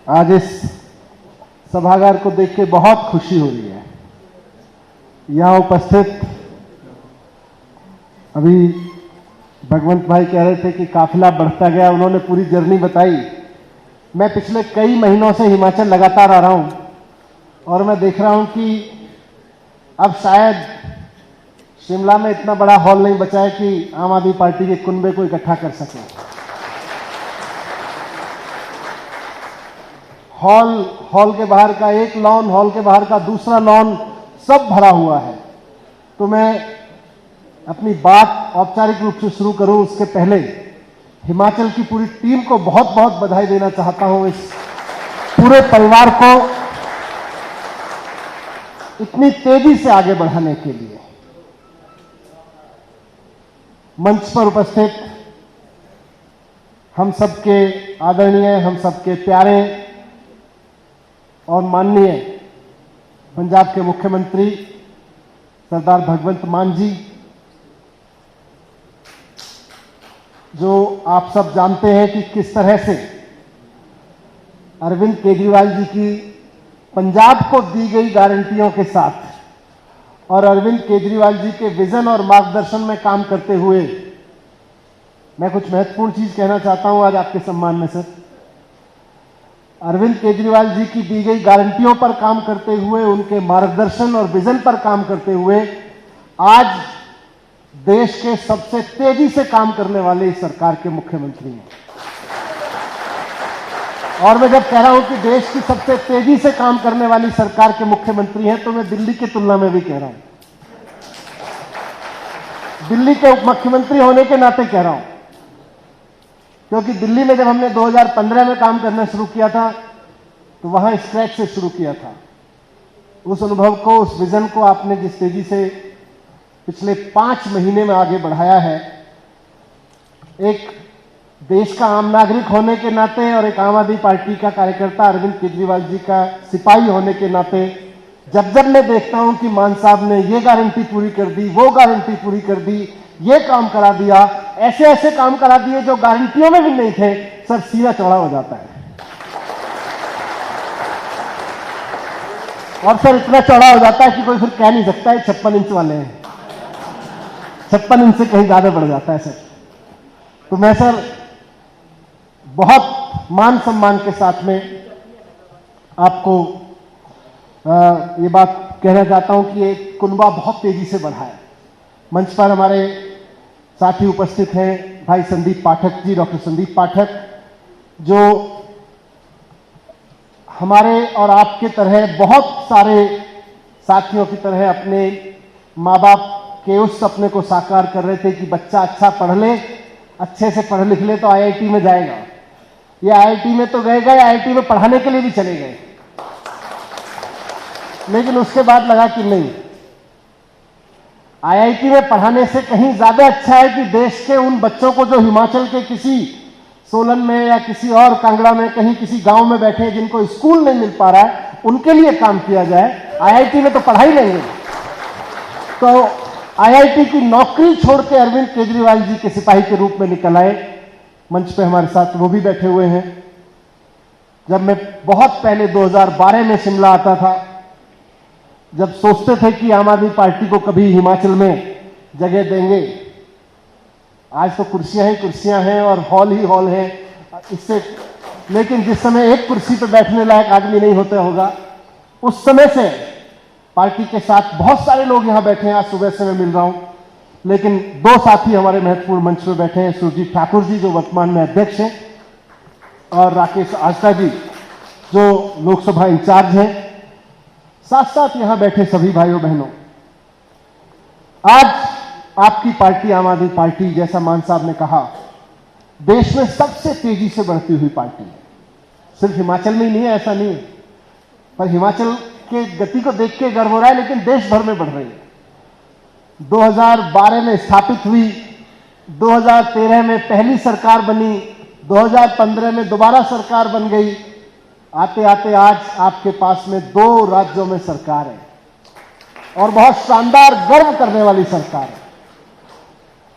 आज इस सभागार को देख के बहुत खुशी हो रही है। यहाँ उपस्थित अभी भगवंत भाई कह रहे थे कि काफिला बढ़ता गया, उन्होंने पूरी जर्नी बताई। मैं पिछले कई महीनों से हिमाचल लगातार आ रहा हूं और मैं देख रहा हूं कि अब शायद शिमला में इतना बड़ा हॉल नहीं बचा है कि आम आदमी पार्टी के कुनबे को इकट्ठा कर सके। हॉल के बाहर का एक लॉन, हॉल के बाहर का दूसरा लॉन, सब भरा हुआ है। तो मैं अपनी बात औपचारिक रूप से शुरू करूं उसके पहले हिमाचल की पूरी टीम को बहुत बहुत बधाई देना चाहता हूं, इस पूरे परिवार को इतनी तेजी से आगे बढ़ाने के लिए। मंच पर उपस्थित हम सबके आदरणीय, हम सबके प्यारे और माननीय पंजाब के मुख्यमंत्री सरदार भगवंत मान जी, जो आप सब जानते हैं कि किस तरह से अरविंद केजरीवाल जी की पंजाब को दी गई गारंटियों के साथ और अरविंद केजरीवाल जी के विजन और मार्गदर्शन में काम करते हुए मैं कुछ महत्वपूर्ण चीज कहना चाहता हूं आज आपके सम्मान में सर। अरविंद केजरीवाल जी की दी गई गारंटियों पर काम करते हुए, उनके मार्गदर्शन और विजन पर काम करते हुए आज देश के सबसे तेजी से काम करने वाले इस सरकार के मुख्यमंत्री हैं। और मैं जब कह रहा हूं कि देश की सबसे तेजी से काम करने वाली सरकार के मुख्यमंत्री हैं तो मैं दिल्ली की तुलना में भी कह रहा हूं, दिल्ली के उप मुख्यमंत्री होने के नाते कह रहा हूं, क्योंकि दिल्ली में जब हमने 2015 में काम करना शुरू किया था तो वहां स्क्रैच से शुरू किया था। उस अनुभव को, उस विजन को आपने जिस तेजी से पिछले 5 महीने में आगे बढ़ाया है, एक देश का आम नागरिक होने के नाते और एक आम आदमी पार्टी का कार्यकर्ता अरविंद केजरीवाल जी का सिपाही होने के नाते जब जब मैं देखता हूं कि मान साहब ने ये गारंटी पूरी कर दी, वो गारंटी पूरी कर दी, ये काम करा दिया, ऐसे ऐसे काम करा दिए जो गारंटियों में भी नहीं थे, सर सीना चौड़ा हो जाता है। और सर इतना चौड़ा हो जाता है कि कोई फिर कह नहीं सकता है 56 इंच वाले हैं, 56 इंच से कहीं ज्यादा बढ़ जाता है सर। तो मैं सर बहुत मान सम्मान के साथ में आपको ये बात कहना चाहता हूं कि एक कुनबा बहुत तेजी से बढ़ा है। मंच पर हमारे साथी उपस्थित हैं भाई संदीप पाठक जी, डॉक्टर संदीप पाठक, जो हमारे और आपके तरह बहुत सारे साथियों की तरह अपने माँ बाप के उस सपने को साकार कर रहे थे कि बच्चा अच्छा पढ़ ले, अच्छे से पढ़ लिख ले तो आईआईटी में जाएगा। ये आईआईटी में तो गए, आईआईटी में पढ़ाने के लिए भी चले गए, लेकिन उसके बाद लगा कि नहीं, आईआईटी में पढ़ाने से कहीं ज्यादा अच्छा है कि देश के उन बच्चों को जो हिमाचल के किसी सोलन में या किसी और कांगड़ा में कहीं किसी गांव में बैठे हैं जिनको स्कूल नहीं मिल पा रहा है, उनके लिए काम किया जाए। आईआईटी में तो पढ़ाई लेंगे, तो आईआईटी की नौकरी छोड़ के अरविंद केजरीवाल जी के सिपाही के रूप में निकल आए। मंच पे हमारे साथ वो भी बैठे हुए हैं। जब मैं बहुत पहले 2012 में शिमला आता था, जब सोचते थे कि आम आदमी पार्टी को कभी हिमाचल में जगह देंगे, आज तो कुर्सियां ही कुर्सियां हैं और हॉल ही हॉल है इससे, लेकिन जिस समय एक कुर्सी पर बैठने लायक आदमी नहीं होता होगा, उस समय से पार्टी के साथ बहुत सारे लोग यहां बैठे हैं। आज सुबह से मैं मिल रहा हूं, लेकिन 2 साथी हमारे महत्वपूर्ण मंच पर बैठे हैं, सुरजीत ठाकुर जी जो वर्तमान में अध्यक्ष हैं और राकेश आस्था जी जो लोकसभा इंचार्ज हैं, साथ साथ यहां बैठे सभी भाइयों बहनों। आज आपकी पार्टी आम आदमी पार्टी, जैसा मान साहब ने कहा, देश में सबसे तेजी से बढ़ती हुई पार्टी है। सिर्फ हिमाचल में ही नहीं है, ऐसा नहीं है, पर हिमाचल के गति को देख के गर्व हो रहा है, लेकिन देश भर में बढ़ रही है। 2012 में स्थापित हुई, 2013 में पहली सरकार बनी, 2015 में दोबारा सरकार बन गई, आते आते आज आपके पास में 2 राज्यों में सरकार है और बहुत शानदार गर्व करने वाली सरकार है।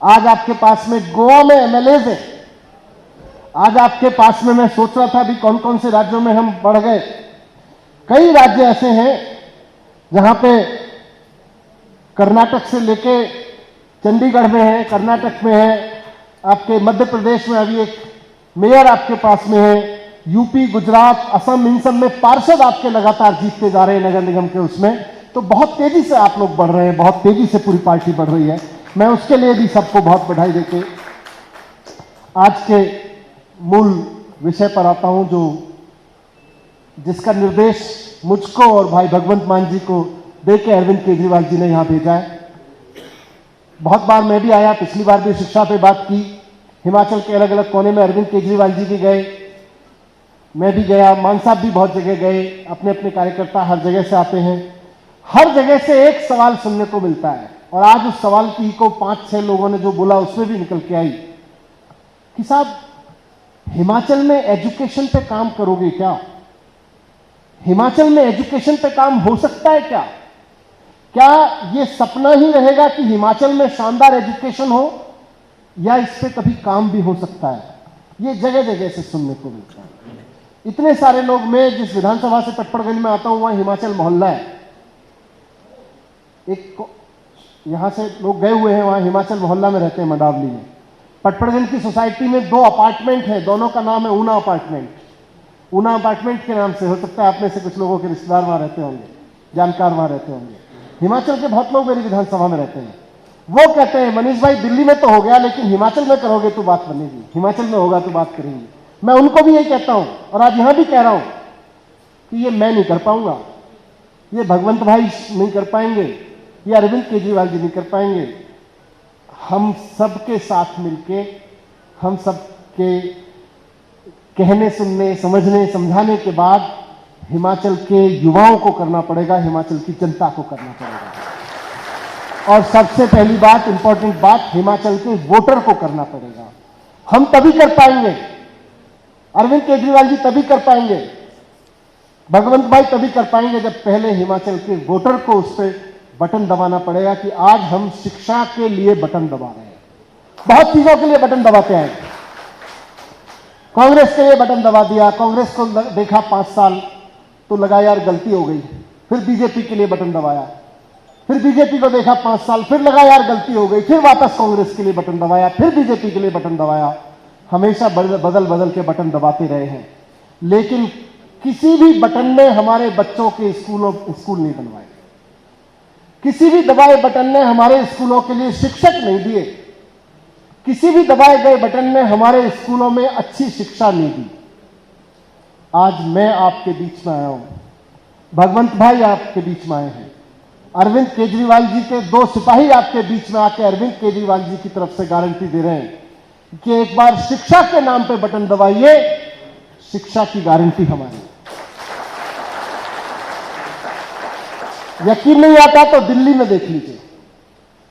आज आपके पास में गोवा में एमएलए है, आज आपके पास में मैं सोच रहा था भी कौन कौन से राज्यों में हम बढ़ गए। कई राज्य ऐसे हैं जहां पे कर्नाटक से लेके चंडीगढ़ में है, कर्नाटक में है, आपके मध्य प्रदेश में अभी एक मेयर आपके पास में है, यूपी, गुजरात, असम, इन सब में पार्षद आपके लगातार जीतते जा रहे हैं नगर निगम के उसमें। तो बहुत तेजी से आप लोग बढ़ रहे हैं, बहुत तेजी से पूरी पार्टी बढ़ रही है। मैं उसके लिए भी सबको बहुत बधाई देके आज के मूल विषय पर आता हूं, जो जिसका निर्देश मुझको और भाई भगवंत मान जी को देके अरविंद केजरीवाल जी ने यहां भेजा है। बहुत बार मैं भी आया, पिछली बार भी शिक्षा पे बात की, हिमाचल के अलग अलग कोने में अरविंद केजरीवाल जी भी गए, मैं भी गया, मान साहब भी बहुत जगह गए, अपने अपने कार्यकर्ता हर जगह से आते हैं। हर जगह से एक सवाल सुनने को मिलता है और आज उस सवाल की को 5-6 लोगों ने जो बोला उसमें भी निकल के आई कि साहब हिमाचल में एजुकेशन पे काम करोगे क्या? हिमाचल में एजुकेशन पे काम हो सकता है क्या? क्या ये सपना ही रहेगा कि हिमाचल में शानदार एजुकेशन हो, या इस पे कभी काम भी हो सकता है? ये जगह जगह से सुनने को मिलता है। इतने सारे लोग, मैं जिस विधानसभा से पटपड़गंज में आता हूं वहां हिमाचल मोहल्ला है, एक यहां से लोग गए हुए हैं, वहां हिमाचल मोहल्ला में रहते हैं मंडावली में। पटपड़गंज की सोसाइटी में 2 अपार्टमेंट है, दोनों का नाम है ऊना अपार्टमेंट। ऊना अपार्टमेंट के नाम से, हो सकता है आप में से कुछ लोगों के रिश्तेदार वहां रहते होंगे, जानकार वहां रहते होंगे। हिमाचल के बहुत लोग मेरी विधानसभा में रहते हैं। वो कहते हैं मनीष भाई दिल्ली में तो हो गया, लेकिन हिमाचल में करोगे तो बात बनेगी, हिमाचल में होगा तो बात करेंगे। मैं उनको भी यही कहता हूं और आज यहां भी कह रहा हूं कि ये मैं नहीं कर पाऊंगा, ये भगवंत भाई नहीं कर पाएंगे, ये अरविंद केजरीवाल जी नहीं कर पाएंगे। हम सबके साथ मिलके, हम सबके कहने, सुनने, समझने, समझाने के बाद हिमाचल के युवाओं को करना पड़ेगा, हिमाचल की जनता को करना पड़ेगा। और सबसे पहली बात, इंपॉर्टेंट बात, हिमाचल के वोटर को करना पड़ेगा। हम तभी कर पाएंगे, अरविंद केजरीवाल जी तभी कर पाएंगे, भगवंत भाई तभी कर पाएंगे जब पहले हिमाचल के वोटर को उस पर बटन दबाना पड़ेगा कि आज हम शिक्षा के लिए बटन दबा रहे हैं। बहुत चीजों के लिए बटन दबाते हैं, कांग्रेस के लिए बटन दबा दिया, कांग्रेस को देखा 5 साल तो लगा यार गलती हो गई, फिर बीजेपी के लिए बटन दबाया, फिर बीजेपी को देखा 5 साल, फिर लगा यार गलती हो गई, फिर वापस कांग्रेस के लिए बटन दबाया, फिर बीजेपी के लिए बटन दबाया। हमेशा बदल बदल के बटन दबाते रहे हैं, लेकिन किसी भी बटन ने हमारे बच्चों के स्कूल नहीं बनवाए, किसी भी दबाए बटन ने हमारे स्कूलों के लिए शिक्षक नहीं दिए, किसी भी दबाए गए बटन ने हमारे स्कूलों में अच्छी शिक्षा नहीं दी। आज मैं आपके बीच में आया हूं, भगवंत भाई आपके बीच में आए हैं, अरविंद केजरीवाल जी के 2 सिपाही आपके बीच में आके अरविंद केजरीवाल जी की तरफ से गारंटी दे रहे हैं कि एक बार शिक्षा के नाम पे बटन दबाइए, शिक्षा की गारंटी हमारी। यकीन नहीं आता तो दिल्ली में देख लीजिए,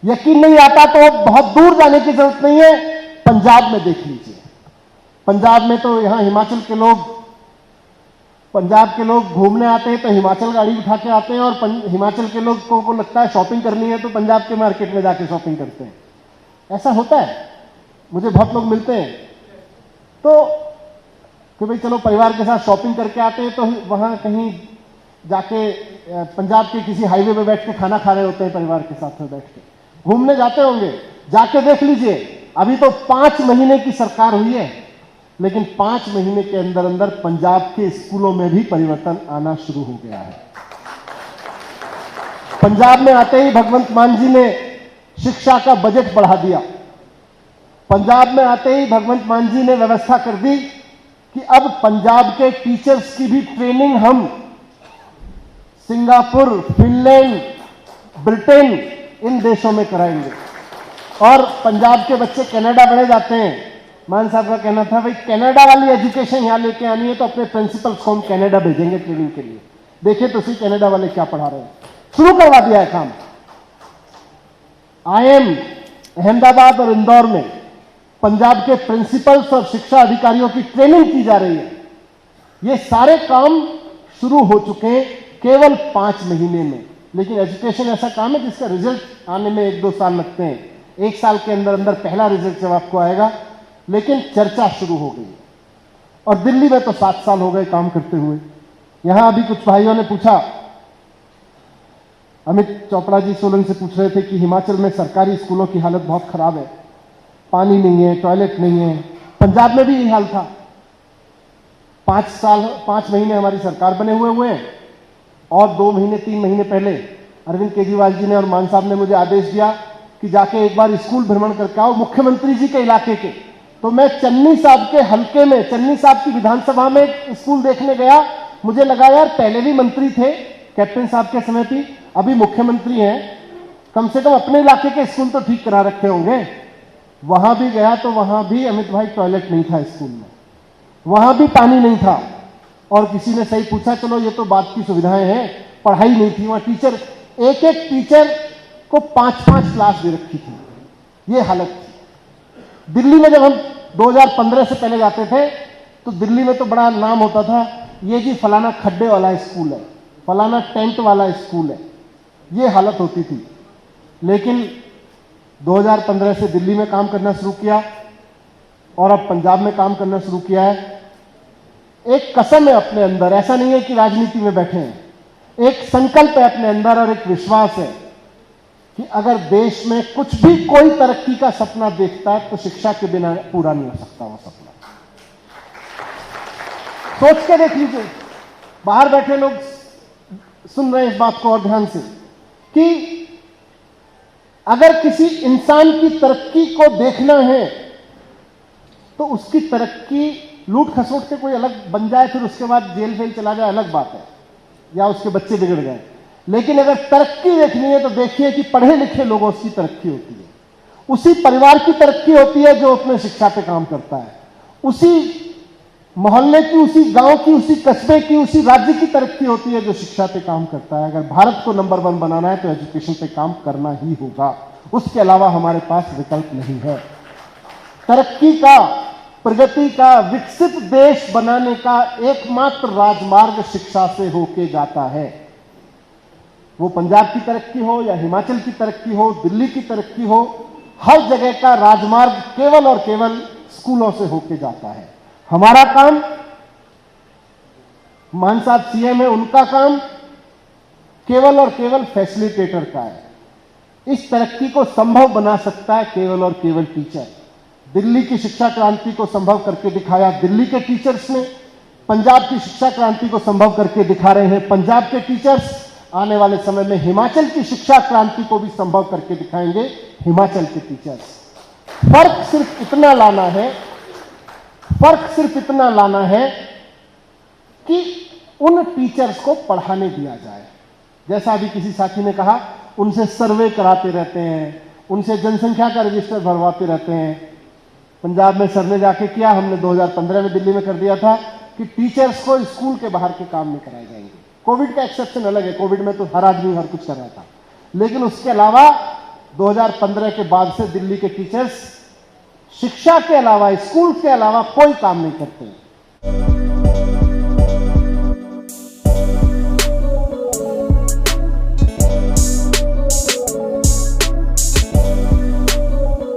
यकीन नहीं आता तो बहुत दूर जाने की जरूरत नहीं है, पंजाब में देख लीजिए। पंजाब में तो यहां हिमाचल के लोग, पंजाब के लोग घूमने आते हैं तो हिमाचल गाड़ी उठा के आते हैं, और हिमाचल के लोगों को लगता है शॉपिंग करनी है तो पंजाब के मार्केट में जाके शॉपिंग करते हैं। ऐसा होता है, मुझे बहुत लोग मिलते हैं तो कि भाई चलो परिवार के साथ शॉपिंग करके आते हैं, तो वहां कहीं जाके पंजाब के किसी हाईवे पे बैठ के खाना खा रहे होते हैं, परिवार के साथ में बैठ के घूमने जाते होंगे। जाके देख लीजिए, अभी तो 5 महीने की सरकार हुई है, लेकिन 5 महीने के अंदर अंदर पंजाब के स्कूलों में भी परिवर्तन आना शुरू हो गया है। पंजाब में आते ही भगवंत मान जी ने शिक्षा का बजट बढ़ा दिया। पंजाब में आते ही भगवंत मान जी ने व्यवस्था कर दी कि अब पंजाब के टीचर्स की भी ट्रेनिंग हम सिंगापुर, फिनलैंड, ब्रिटेन, इन देशों में कराएंगे। और पंजाब के बच्चे कनाडा पढ़े जाते हैं। मान साहब का कहना था भाई कनाडा वाली एजुकेशन यहां लेके आनी है तो अपने प्रिंसिपल्स को हम कनाडा भेजेंगे ट्रेनिंग के लिए। देखिए तो सही कनाडा वाले क्या पढ़ा रहे हैं, शुरू करवा दिया है काम। IIM अहमदाबाद और इंदौर में पंजाब के प्रिंसिपल्स और शिक्षा अधिकारियों की ट्रेनिंग की जा रही है। ये सारे काम शुरू हो चुके हैं केवल 5 महीने में। लेकिन एजुकेशन ऐसा काम है जिसका रिजल्ट आने में 1-2 साल लगते हैं। 1 साल के अंदर अंदर पहला रिजल्ट जब आपको आएगा, लेकिन चर्चा शुरू हो गई। और दिल्ली में तो 7 साल हो गए काम करते हुए। यहां अभी कुछ भाइयों ने पूछा, अमित चोपड़ा जी सोलन से पूछ रहे थे कि हिमाचल में सरकारी स्कूलों की हालत बहुत खराब है, पानी नहीं है, टॉयलेट नहीं है। पंजाब में भी यही हाल था। 5 महीने हमारी सरकार बने हुए हैं और 2 महीने 3 महीने पहले अरविंद केजरीवाल जी ने और मान साहब ने मुझे आदेश दिया कि जाके एक बार स्कूल भ्रमण करके आओ मुख्यमंत्री जी के इलाके के। तो मैं चन्नी साहब के हलके में, चन्नी साहब की विधानसभा में स्कूल देखने गया। मुझे लगा यार पहले भी मंत्री थे कैप्टन साहब के समय भी, अभी मुख्यमंत्री हैं, कम से कम अपने इलाके के स्कूल तो ठीक करा रखे होंगे। वहां भी गया तो वहां भी अमित भाई टॉयलेट नहीं था स्कूल में, वहां भी पानी नहीं था। और किसी ने सही पूछा, चलो ये तो बात की सुविधाएं हैं, पढ़ाई नहीं थी वहां। टीचर, एक टीचर को 5-5 क्लास दे रखी थी, ये हालत थी। दिल्ली में जब हम 2015 से पहले जाते थे तो दिल्ली में तो बड़ा नाम होता था, ये जी फलाना खड्डे वाला स्कूल है, फलाना टेंट वाला स्कूल है, ये हालत होती थी। लेकिन 2015 से दिल्ली में काम करना शुरू किया और अब पंजाब में काम करना शुरू किया है। एक कसम है अपने अंदर, ऐसा नहीं है कि राजनीति में बैठे हैं, एक संकल्प है अपने अंदर और एक विश्वास है कि अगर देश में कुछ भी कोई तरक्की का सपना देखता है तो शिक्षा के बिना पूरा नहीं हो सकता वो सपना। सोच के देख लीजिए, बाहर बैठे लोग सुन रहे हैं इस बात को और ध्यान से, कि अगर किसी इंसान की तरक्की को देखना है तो उसकी तरक्की लूट खसोट के कोई अलग बन जाए, फिर उसके बाद जेल फेल चला जाए, अलग बात है, या उसके बच्चे बिगड़ जाए। लेकिन अगर तरक्की देखनी है तो देखिए कि पढ़े लिखे लोगों की तरक्की होती है, उसी परिवार की तरक्की होती है जो अपने शिक्षा पे काम करता है, उसी मोहल्ले की, उसी गांव की, उसी कस्बे की, उसी राज्य की तरक्की होती है जो शिक्षा पे काम करता है। अगर भारत को नंबर 1 बनाना है तो एजुकेशन पे काम करना ही होगा, उसके अलावा हमारे पास विकल्प नहीं है। तरक्की का, प्रगति का, विकसित देश बनाने का एकमात्र राजमार्ग शिक्षा से होके जाता है। वो पंजाब की तरक्की हो या हिमाचल की तरक्की हो, दिल्ली की तरक्की हो, हर जगह का राजमार्ग केवल और केवल स्कूलों से होके जाता है। हमारा काम, मान साहब सीएम है, उनका काम केवल और केवल फैसिलिटेटर का है। इस तरक्की को संभव बना सकता है केवल और केवल टीचर। दिल्ली की शिक्षा क्रांति को संभव करके दिखाया दिल्ली के टीचर्स ने, पंजाब की शिक्षा क्रांति को संभव करके दिखा रहे हैं पंजाब के टीचर्स। आने वाले समय में हिमाचल की शिक्षा क्रांति को भी संभव करके दिखाएंगे हिमाचल के टीचर्स। फर्क सिर्फ इतना लाना है, फर्क सिर्फ इतना लाना है कि उन टीचर्स को पढ़ाने दिया जाए। जैसा अभी किसी साथी ने कहा, उनसे सर्वे कराते रहते हैं, उनसे जनसंख्या का रजिस्टर भरवाते रहते हैं। पंजाब में सर ने जाके किया, हमने 2015 में दिल्ली में कर दिया था कि टीचर्स को स्कूल के बाहर के काम नहीं कराए जाएंगे। कोविड का एक्सेप्शन अलग है, कोविड में तो हर आदमी हर कुछ कर रहा था, लेकिन उसके अलावा 2015 के बाद से दिल्ली के टीचर्स शिक्षा के अलावा, स्कूल के अलावा कोई काम नहीं करते हैं।